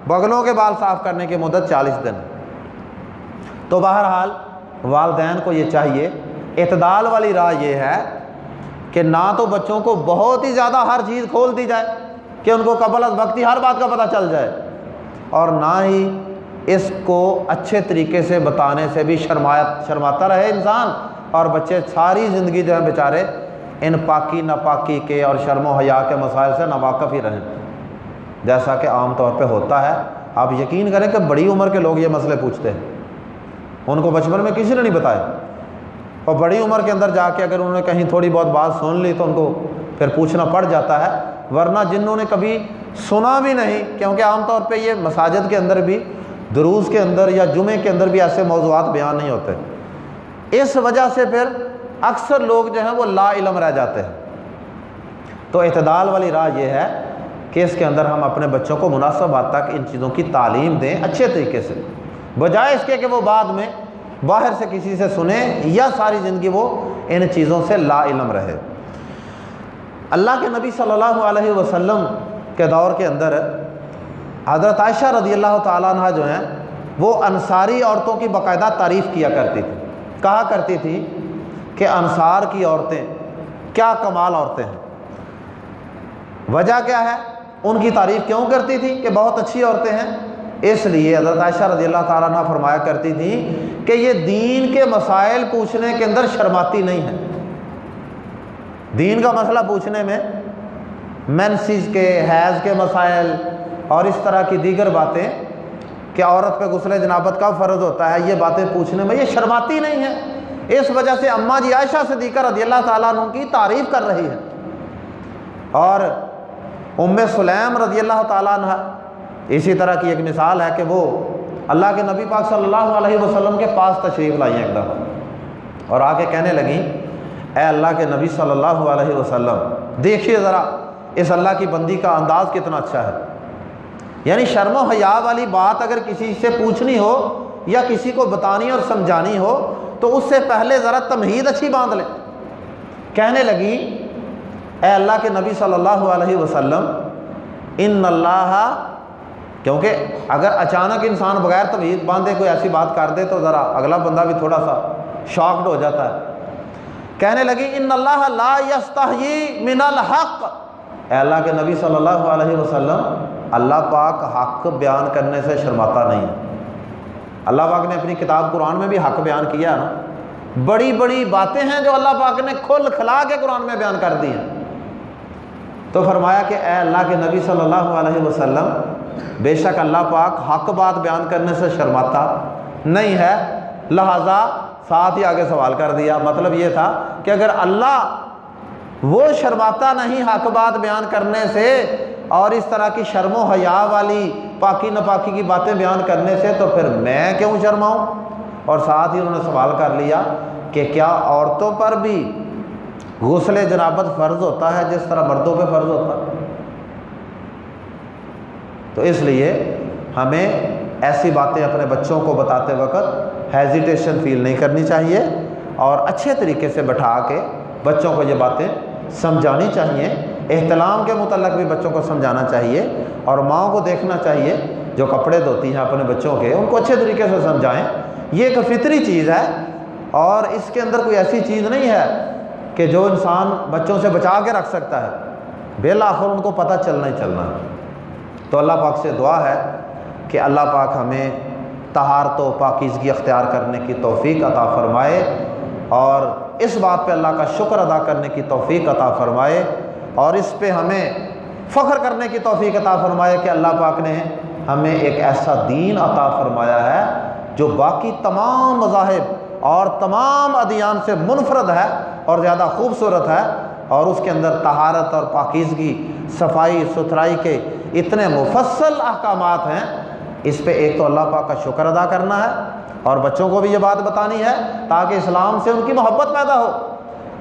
بغلوں کے بال صاف کرنے کی مدت 40 دن۔ تو بہرحال والدین کو یہ چاہیے، اعتدال والی راہ یہ ہے کہ نہ تو بچوں کو بہت ہی زیادہ ہر چیز کھول دی جائے کہ ان کو قبل از وقت ہی ہر بات کا پتہ چل جائے، اور نہ ہی اس کو اچھے طریقے سے بتانے سے بھی شرماتا رہے انسان، اور بچے ساری زندگی جو ہے بیچارے ان پاکی ناپاکی کے اور شرم و حیا کے مسائل سے ناواقف ہی رہیں، جیسا کہ عام طور پہ ہوتا ہے۔ آپ یقین کریں کہ بڑی عمر کے لوگ یہ مسئلے پوچھتے ہیں، ان کو بچپن میں کسی نے نہیں بتایا، اور بڑی عمر کے اندر جا کے اگر انہوں نے کہیں تھوڑی بہت بات سن لی تو ان کو پھر پوچھنا پڑ جاتا ہے، ورنہ جنہوں نے کبھی سنا بھی نہیں، کیونکہ عام طور پہ یہ مساجد کے اندر بھی، دروس کے اندر یا جمعے کے اندر بھی ایسے موضوعات بیان نہیں ہوتے، اس وجہ سے پھر اکثر لوگ جو ہیں وہ لا علم رہ جاتے ہیں۔ تو اعتدال والی راہ یہ ہے کہ اس کے اندر ہم اپنے بچوں کو مناسب حد تک ان چیزوں کی تعلیم دیں اچھے طریقے سے، بجائے اس کے کہ وہ بعد میں باہر سے کسی سے سنیں یا ساری زندگی وہ ان چیزوں سے لا علم رہے۔ اللہ کے نبی صلی اللہ علیہ وسلم کے دور کے اندر حضرت عائشہ رضی اللہ تعالیٰ عنہ جو ہیں وہ انصاری عورتوں کی باقاعدہ تعریف کیا کرتی تھی، کہا کرتی تھی کہ انصار کی عورتیں کیا کمال عورتیں ہیں۔ وجہ کیا ہے؟ ان کی تعریف کیوں کرتی تھی کہ بہت اچھی عورتیں ہیں؟ اس لیے حضرت عائشہ رضی اللہ تعالیٰ عنہ فرمایا کرتی تھی کہ یہ دین کے مسائل پوچھنے کے اندر شرماتی نہیں ہے، دین کا مسئلہ پوچھنے میں، مینسز کے، حیض کے مسائل اور اس طرح کی دیگر باتیں کہ عورت پہ غسل جنابت کب فرض ہوتا ہے، یہ باتیں پوچھنے میں یہ شرماتی نہیں ہے۔ اس وجہ سے اماں جی عائشہ صدیقہ رضی اللہ تعالیٰ عنہ کی تعریف کر رہی ہے، اور ام سلیم رضی اللہ تعالیٰ عنہ اسی طرح کی ایک مثال ہے کہ وہ اللہ کے نبی پاک صلی اللہ علیہ وسلم کے پاس تشریف لائی ہیں ایک دفعہ، اور آ کے کہنے لگیں اے اللہ کے نبی صلی اللہ علیہ وسلم، دیکھیے ذرا اس اللہ کی بندی کا انداز کتنا اچھا ہے، یعنی شرم و حیا والی بات اگر کسی سے پوچھنی ہو یا کسی کو بتانی اور سمجھانی ہو تو اس سے پہلے ذرا تمہید اچھی باندھ لیں۔ کہنے لگی اے اللہ کے نبی صلی اللہ علیہ وسلم ان اللہ، کیونکہ اگر اچانک انسان بغیر تمہید باندھے کوئی ایسی بات کر دے تو ذرا اگلا بندہ بھی تھوڑا سا شاکڈ ہو جاتا ہے۔ کہنے لگی ان اللہ لا یستحیی من الحق، اے اللہ کے نبی صلی اللہ علیہ وسلم اللہ پاک حق بیان کرنے سے شرماتا نہیں ہے۔ اللہ پاک نے اپنی کتاب قرآن میں بھی حق بیان کیا ہے نا، بڑی بڑی باتیں ہیں جو اللہ پاک نے کھل کھلا کے قرآن میں بیان کر دی ہیں۔ تو فرمایا کہ اے اللہ کے نبی صلی اللہ علیہ وسلم بے شک اللہ پاک حق بات بیان کرنے سے شرماتا نہیں ہے، لہذا ساتھ ہی آگے سوال کر دیا۔ مطلب یہ تھا کہ اگر اللہ وہ شرماتا نہیں حق بات بیان کرنے سے اور اس طرح کی شرم و حیا والی پاکی نپاکی کی باتیں بیان کرنے سے، تو پھر میں کیوں شرماؤں؟ اور ساتھ ہی انہوں نے سوال کر لیا کہ کیا عورتوں پر بھی غسل جنابت فرض ہوتا ہے جس طرح مردوں پہ فرض ہوتا ہے؟ تو اس لیے ہمیں ایسی باتیں اپنے بچوں کو بتاتے وقت ہیزیٹیشن فیل نہیں کرنی چاہیے، اور اچھے طریقے سے بٹھا کے بچوں کو یہ باتیں سمجھانی چاہیے۔ احتلام کے متعلق بھی بچوں کو سمجھانا چاہیے، اور ماؤں کو دیکھنا چاہیے جو کپڑے دھوتی ہیں اپنے بچوں کے، ان کو اچھے طریقے سے سمجھائیں۔ یہ ایک فطری چیز ہے اور اس کے اندر کوئی ایسی چیز نہیں ہے کہ جو انسان بچوں سے بچا کے رکھ سکتا ہے، بالآخر ان کو پتہ چلنا ہی چلنا ہے۔ تو اللہ پاک سے دعا ہے کہ اللہ پاک ہمیں طہارت و پاکیزگی اختیار کرنے کی توفیق عطا فرمائے، اور اس بات پہ اللہ کا شکر ادا کرنے کی توفیق عطا فرمائے، اور اس پہ ہمیں فخر کرنے کی توفیق عطا فرمائے کہ اللہ پاک نے ہمیں ایک ایسا دین عطا فرمایا ہے جو باقی تمام مذاہب اور تمام ادیان سے منفرد ہے اور زیادہ خوبصورت ہے، اور اس کے اندر طہارت اور پاکیزگی، صفائی ستھرائی کے اتنے مفصل احکامات ہیں۔ اس پہ ایک تو اللہ پاک کا شکر ادا کرنا ہے، اور بچوں کو بھی یہ بات بتانی ہے تاکہ اسلام سے ان کی محبت پیدا ہو،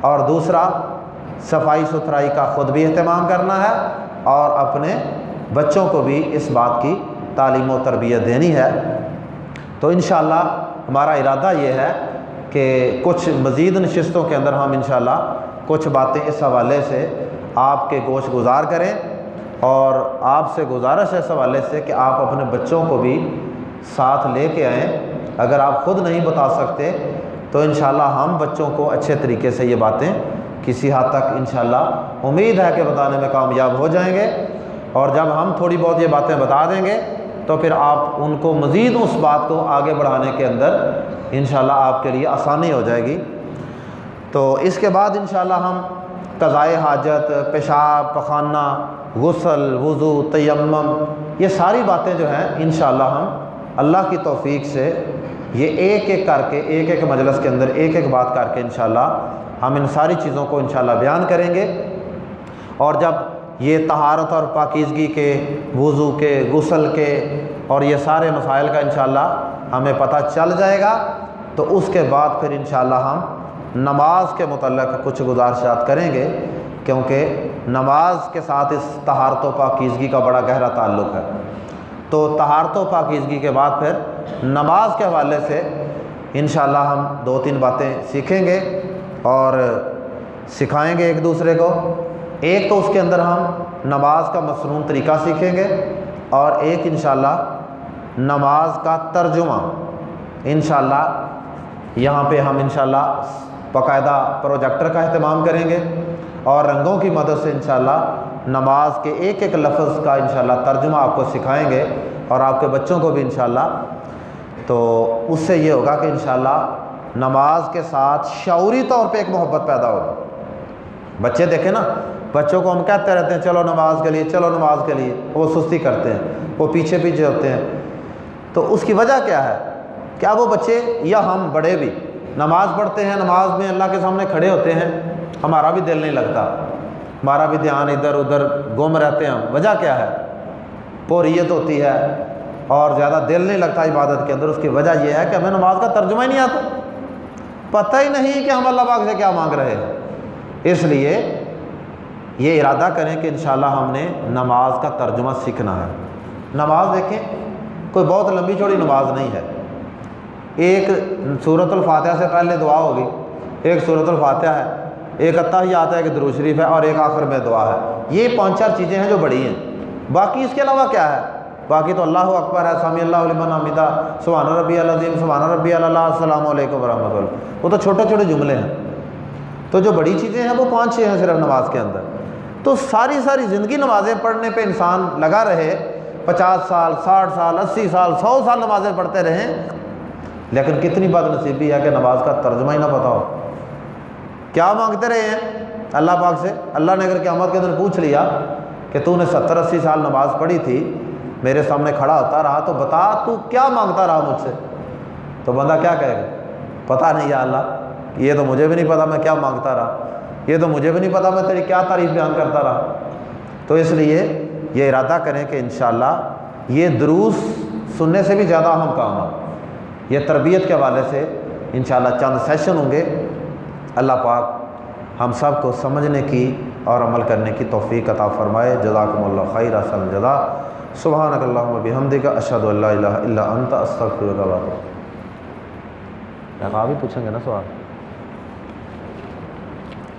اور دوسرا صفائی ستھرائی کا خود بھی اہتمام کرنا ہے، اور اپنے بچوں کو بھی اس بات کی تعلیم و تربیت دینی ہے۔ تو انشاءاللہ ہمارا ارادہ یہ ہے کہ کچھ مزید نشستوں کے اندر ہم انشاءاللہ کچھ باتیں اس حوالے سے آپ کے گوش گزار کریں، اور آپ سے گزارش ہے اس حوالے سے کہ آپ اپنے بچوں کو بھی ساتھ لے کے آئیں۔ اگر آپ خود نہیں بتا سکتے تو انشاءاللہ ہم بچوں کو اچھے طریقے سے یہ باتیں کسی حد تک انشاءاللہ امید ہے کہ بتانے میں کامیاب ہو جائیں گے، اور جب ہم تھوڑی بہت یہ باتیں بتا دیں گے تو پھر آپ ان کو مزید اس بات کو آگے بڑھانے کے اندر انشاءاللہ آپ کے لیے آسانی ہو جائے گی۔ تو اس کے بعد انشاءاللہ ہم قضائے حاجت، پیشاب پخانہ، غسل، وضو، تیمم، یہ ساری باتیں جو ہیں انشاءاللہ ہم اللہ کی توفیق سے یہ ایک ایک کر کے ایک ایک مجلس کے اندر ایک ایک بات کر کے انشاءاللہ ہم ان ساری چیزوں کو انشاءاللہ بیان کریں گے۔ اور جب یہ طہارت اور پاکیزگی کے، وضو کے، غسل کے اور یہ سارے مسائل کا انشاءاللہ ہمیں پتہ چل جائے گا، تو اس کے بعد پھر انشاءاللہ ہم نماز کے متعلق کچھ گزارشات کریں گے، کیونکہ نماز کے ساتھ اس طہارت و پاکیزگی کا بڑا گہرا تعلق ہے۔ تو طہارت و پاکیزگی کے بعد پھر نماز کے حوالے سے انشاءاللہ ہم 2-3 باتیں سیکھیں گے اور سکھائیں گے ایک دوسرے کو۔ ایک تو اس کے اندر ہم نماز کا مسنون طریقہ سیکھیں گے، اور ایک انشاءاللہ نماز کا ترجمہ انشاءاللہ یہاں پہ ہم انشاءاللہ باقاعدہ پروجیکٹر کا اہتمام کریں گے، اور رنگوں کی مدد سے انشاءاللہ نماز کے ایک ایک لفظ کا انشاءاللہ ترجمہ آپ کو سکھائیں گے، اور آپ کے بچوں کو بھی انشاءاللہ۔ تو اس سے یہ ہوگا کہ انشاءاللہ نماز کے ساتھ شعوری طور پہ ایک محبت پیدا ہوگی۔ بچے دیکھیں نا، بچوں کو ہم کہتے رہتے ہیں چلو نماز کے لیے، چلو نماز کے لیے، وہ سستی کرتے ہیں، وہ پیچھے پیچھے ہوتے ہیں۔ تو اس کی وجہ کیا ہے؟ کیا وہ بچے یا ہم بڑے بھی نماز پڑھتے ہیں، نماز میں اللہ کے سامنے کھڑے ہوتے ہیں، ہمارا بھی دل نہیں لگتا، ہمارا بھی دھیان ادھر ادھر گم رہتے ہیں۔ وجہ کیا ہے؟ پوریت ہوتی ہے اور زیادہ دل نہیں لگتا عبادت کے اندر۔ اس کی وجہ یہ ہے کہ ہمیں نماز کا ترجمہ ہی نہیں آتا، پتہ ہی نہیں کہ ہم اللہ پاک سے کیا مانگ رہے ہیں۔ اس لیے یہ ارادہ کریں کہ انشاءاللہ ہم نے نماز کا ترجمہ سیکھنا ہے۔ نماز دیکھیں کوئی بہت لمبی چوڑی نماز نہیں ہے، ایک سورۃ الفاتحہ سے پہلے دعا ہوگی، ایک سورۃ الفاتحہ ہے، ایک اتحیات ہے، ایک درود شریف ہے، اور ایک آخر میں دعا ہے۔ یہ 5-4 چیزیں ہیں جو بڑی ہیں۔ باقی اس کے علاوہ کیا ہے؟ باقی تو اللہ اکبر ہے، سمی اللہ لمن حمدہ، سبحان ربی العظیم، سبحان ربی العلیٰ، السلام علیکم ورحمۃ اللہ، وہ تو چھوٹے چھوٹے جملے ہیں۔ تو جو بڑی چیزیں ہیں وہ 5-6 ہیں صرف نماز کے اندر۔ تو ساری زندگی نمازیں پڑھنے پہ انسان لگا رہے، 50 سال، 60 سال، 80 سال، 100 سال نمازیں پڑھتے رہیں، لیکن کتنی بد نصیبی ہے کہ نماز کا ترجمہ ہی نہ پتا ہو۔ کیا مانگتے رہے ہیں اللہ پاک سے؟ اللہ نے اگر قیامت کے دن پوچھ لیا کہ تو نے 70-80 سال نماز پڑھی تھی، میرے سامنے کھڑا ہوتا رہا، تو بتا تو کیا مانگتا رہا مجھ سے؟ تو بندہ کیا کہے گا؟ پتہ نہیں یا اللہ، یہ تو مجھے بھی نہیں پتا میں کیا مانگتا رہا، یہ تو مجھے بھی نہیں پتا میں تیری کیا تعریف بیان کرتا رہا۔ تو اس لیے یہ ارادہ کریں کہ انشاءاللہ یہ دروس سننے سے بھی زیادہ اہم کام ہے۔ یہ تربیت کے حوالے سے انشاءاللہ چند سیشن ہوں گے۔ اللہ پاک ہم سب کو سمجھنے کی اور عمل کرنے کی توفیق عطا فرمائے۔ جزاکم اللہ خیر، احسن الجزاء۔ سبحانک اللہم و بحمدک، اشہد ان لا الہ الا انت، استغفرک و اتوب الیک۔ آپ ہی پوچھیں گے نا سوال؟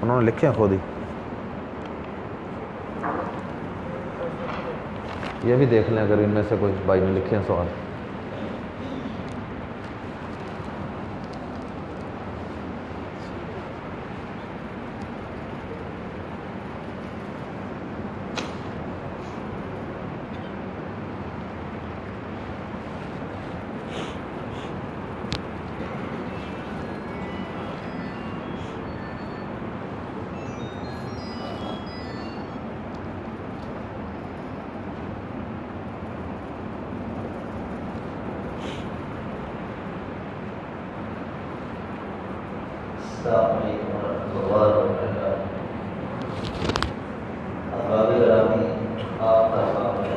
انہوں نے لکھے ہیں خود ہی، یہ بھی دیکھ لیں اگر ان میں سے کوئی بھائی نے لکھے ہیں سوال۔ السلام علیکم ورحمۃ اللہ وبرکاتہ۔ احباب گرامی، آپ کا سامنے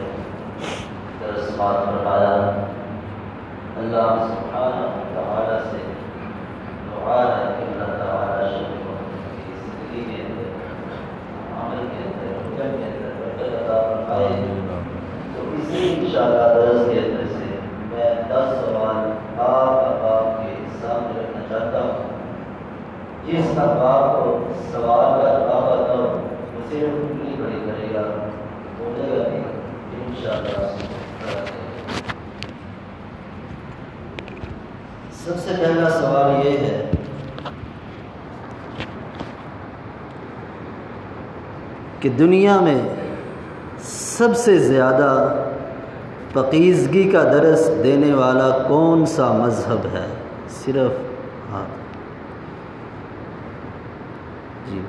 درس بات فرمایا، اللہ سبحانہ وتعالی سے دعا ہے کہ اللہ تعالیٰ شکر کی زندگی کے اندر، عمل کے اندر، حکم کے اندر برکت عطا فرمائے۔ تو اسی انشاءاللہ درس کے اندر سے میں 10 سوال آپ احباب کے سامنے رکھنا چاہتا ہوں۔ جس احباب کو سوال کا جواب آتا ہو اسے انگلی کھڑی کرے گا، بولے گا بھی انشاءاللہ۔ سب سے پہلا سوال یہ ہے کہ دنیا میں سب سے زیادہ پاکیزگی کا درس دینے والا کون سا مذہب ہے؟ صرف ہاتھ جی،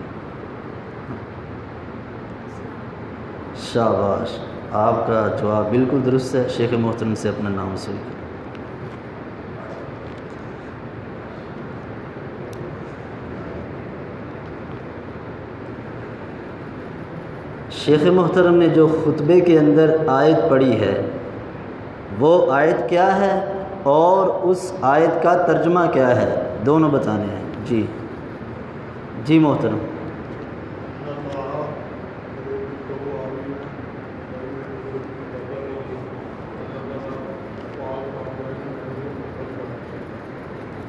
شاباش، آپ کا جواب بالکل درست ہے۔ شیخ محترم سے اپنا نام وصول کریں۔ شیخ محترم نے جو خطبے کے اندر آیت پڑھی ہے وہ آیت کیا ہے اور اس آیت کا ترجمہ کیا ہے؟ دونوں بتانے ہیں۔ جی جی محترم۔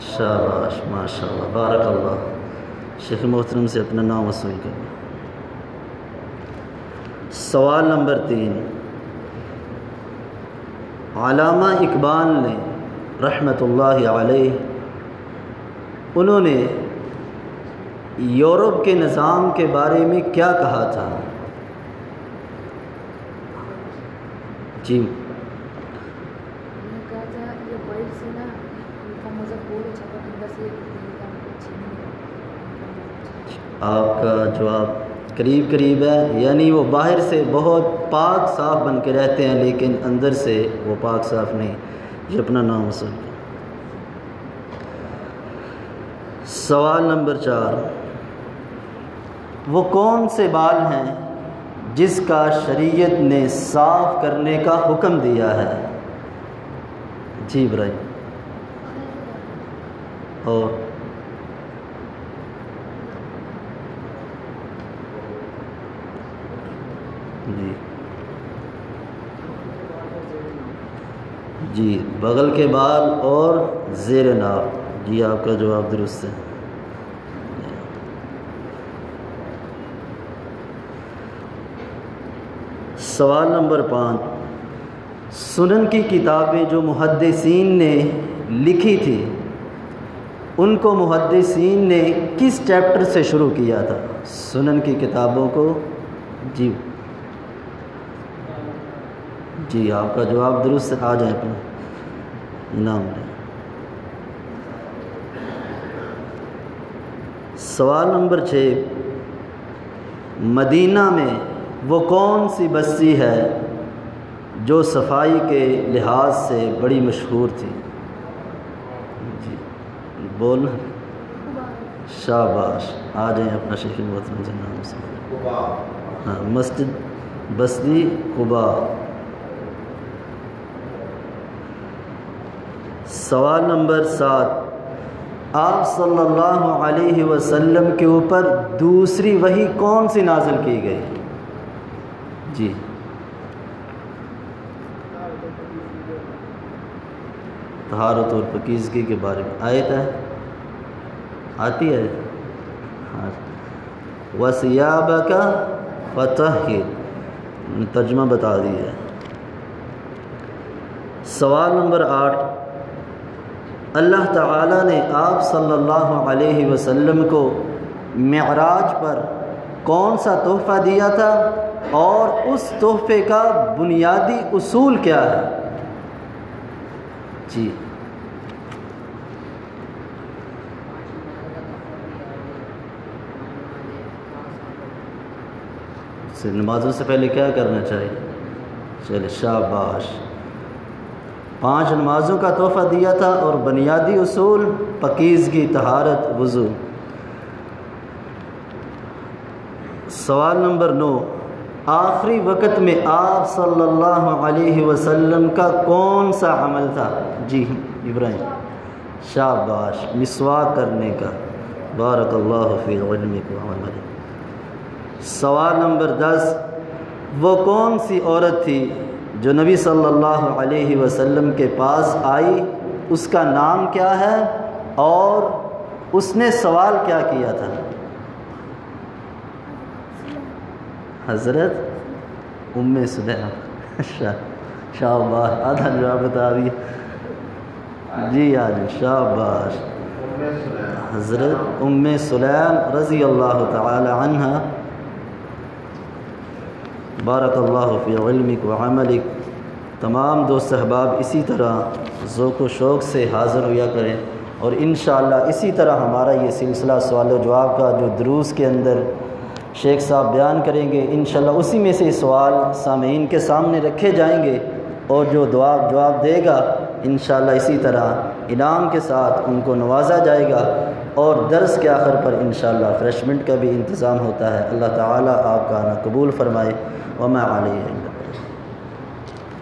شاباش، ماشاء اللہ، بارک اللہ۔ شیخ محترم سے اپنا نام وصول کریں۔ سوال نمبر 3، علامہ اقبال نے رحمۃ اللہ علیہ، انہوں نے یورپ کے نظام کے بارے میں کیا کہا تھا؟ جی آپ کا جواب قریب ہے، یعنی وہ باہر سے بہت پاک صاف بن کے رہتے ہیں لیکن اندر سے وہ پاک صاف نہیں۔ یہ اپنا نام وصول کریں۔ سوال نمبر 4، وہ کون سے بال ہیں جس کا شریعت نے صاف کرنے کا حکم دیا ہے؟ جی ابراہیم۔ اور جی جی بغل کے بال اور زیر ناف، جی آپ کا جواب درست ہے۔ سوال نمبر 5، سنن کی کتابیں جو محدثین نے لکھی تھی ان کو محدثین نے کس چیپٹر سے شروع کیا تھا؟ سنن کی کتابوں کو، جی آپ کا جواب درست ہے، آ جائیں اپنا انعام لیں۔ سوال نمبر 6، مدینہ میں وہ کون سی بستی ہے جو صفائی کے لحاظ سے بڑی مشہور تھی؟ جی بولنا، شاباش، آ جائیں اپنا شیخ محترم سے نام سے۔ ہاں، مسجد بستی قباء۔ سوال نمبر 7، آپ صلی اللہ علیہ وسلم کے اوپر دوسری وحی کون سی نازل کی گئی؟ جی طہارت اور پاکیزگی کے بارے میں آیت ہے، آتی ہے، وَثِيَابَكَ فَطَهِّرْ، ترجمہ بتا دیا ہے۔ سوال نمبر 8، اللہ تعالیٰ نے آپ صلی اللہ علیہ وسلم کو معراج پر کون سا تحفہ دیا تھا اور اس تحفے کا بنیادی اصول کیا ہے؟ جی نمازوں سے پہلے کیا کرنا چاہیے؟ چلے شاباش، 5 نمازوں کا تحفہ دیا تھا اور بنیادی اصول پاکیزگی، طہارت، وضو۔ سوال نمبر 9، آخری وقت میں آپ صلی اللہ علیہ وسلم کا کون سا عمل تھا؟ جی ابراہیم، شاباش، مسواک کرنے کا، بارک اللہ فی علمک و عملک۔ سوال نمبر 10، وہ کون سی عورت تھی جو نبی صلی اللہ علیہ وسلم کے پاس آئی، اس کا نام کیا ہے اور اس نے سوال کیا کیا تھا؟ حضرت ام سلیم، شاباش، آدھا جواب بتا دیا، جی آج شاباش، حضرت ام سلیم رضی اللہ تعالی عنہ، بارک اللہ فی علمک و عملک۔ تمام دوست احباب اسی طرح ذوق و شوق سے حاضر ہویا کریں، اور انشاءاللہ اسی طرح ہمارا یہ سلسلہ سوال و جواب کا جو دروس کے اندر شیخ صاحب بیان کریں گے، انشاءاللہ اسی میں سے سوال سامعین کے سامنے رکھے جائیں گے، اور جو جواب دے گا انشاءاللہ اسی طرح انعام کے ساتھ ان کو نوازا جائے گا، اور درس کے آخر پر انشاءاللہ ریفریشمنٹ کا بھی انتظام ہوتا ہے۔ اللہ تعالیٰ آپ کا آنا قبول فرمائے، وما علیہ۔